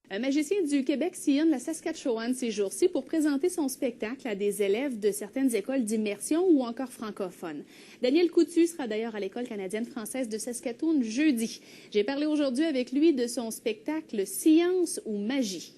Un magicien du Québec sillonne la Saskatchewan ces jours-ci pour présenter son spectacle à des élèves de certaines écoles d'immersion ou encore francophones. Daniel Coutu sera d'ailleurs à l'École canadienne-française de Saskatoon jeudi. J'ai parlé aujourd'hui avec lui de son spectacle « Science ou magie ».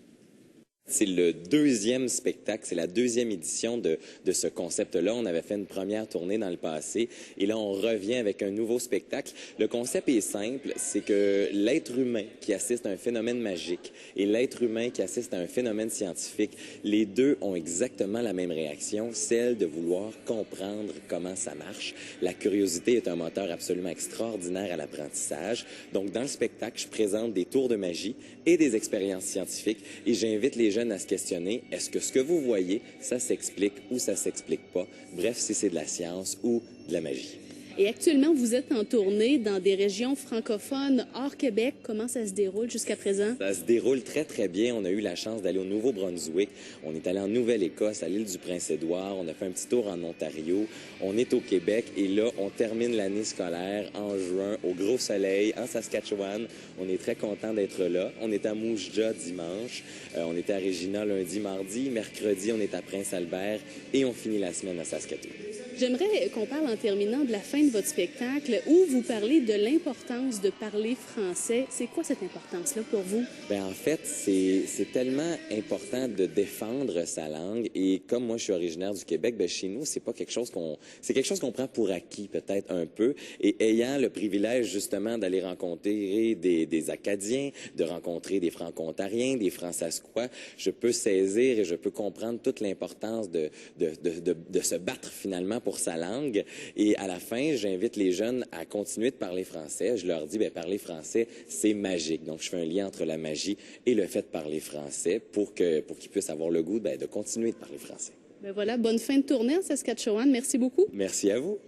C'est le deuxième spectacle, c'est la deuxième édition de ce concept-là. On avait fait une première tournée dans le passé et là, on revient avec un nouveau spectacle. Le concept est simple, c'est que l'être humain qui assiste à un phénomène magique et l'être humain qui assiste à un phénomène scientifique, les deux ont exactement la même réaction, celle de vouloir comprendre comment ça marche. La curiosité est un moteur absolument extraordinaire à l'apprentissage. Donc, dans le spectacle, je présente des tours de magie et des expériences scientifiques et j'invite les jeunes à se questionner, est-ce que ce que vous voyez, ça s'explique ou ça s'explique pas? Bref, si c'est de la science ou de la magie. Et actuellement, vous êtes en tournée dans des régions francophones hors Québec. Comment ça se déroule jusqu'à présent? Ça se déroule très, très bien. On a eu la chance d'aller au Nouveau-Brunswick. On est allé en Nouvelle-Écosse, à l'île du Prince-Édouard. On a fait un petit tour en Ontario. On est au Québec et là, on termine l'année scolaire en juin au gros soleil en Saskatchewan. On est très content d'être là. On est à Moose Jaw dimanche. On était à Regina lundi, mardi. Mercredi, on est à Prince-Albert et on finit la semaine à Saskatoon. J'aimerais qu'on parle en terminant de la fin de votre spectacle où vous parlez de l'importance de parler français. C'est quoi cette importance-là pour vous? Bien, en fait, c'est tellement important de défendre sa langue et comme moi, je suis originaire du Québec, bien, chez nous, c'est quelque chose qu'on prend pour acquis peut-être un peu et ayant le privilège justement d'aller rencontrer des Acadiens, de rencontrer des Franco-Ontariens, des Fransaskois, je peux saisir et je peux comprendre toute l'importance de se battre finalement pour sa langue. Et à la fin, j'invite les jeunes à continuer de parler français. Je leur dis, bien, parler français, c'est magique. Donc, je fais un lien entre la magie et le fait de parler français pour qu'ils puissent avoir le goût de continuer de parler français. Ben voilà, bonne fin de tournée en Saskatchewan. Merci beaucoup. Merci à vous.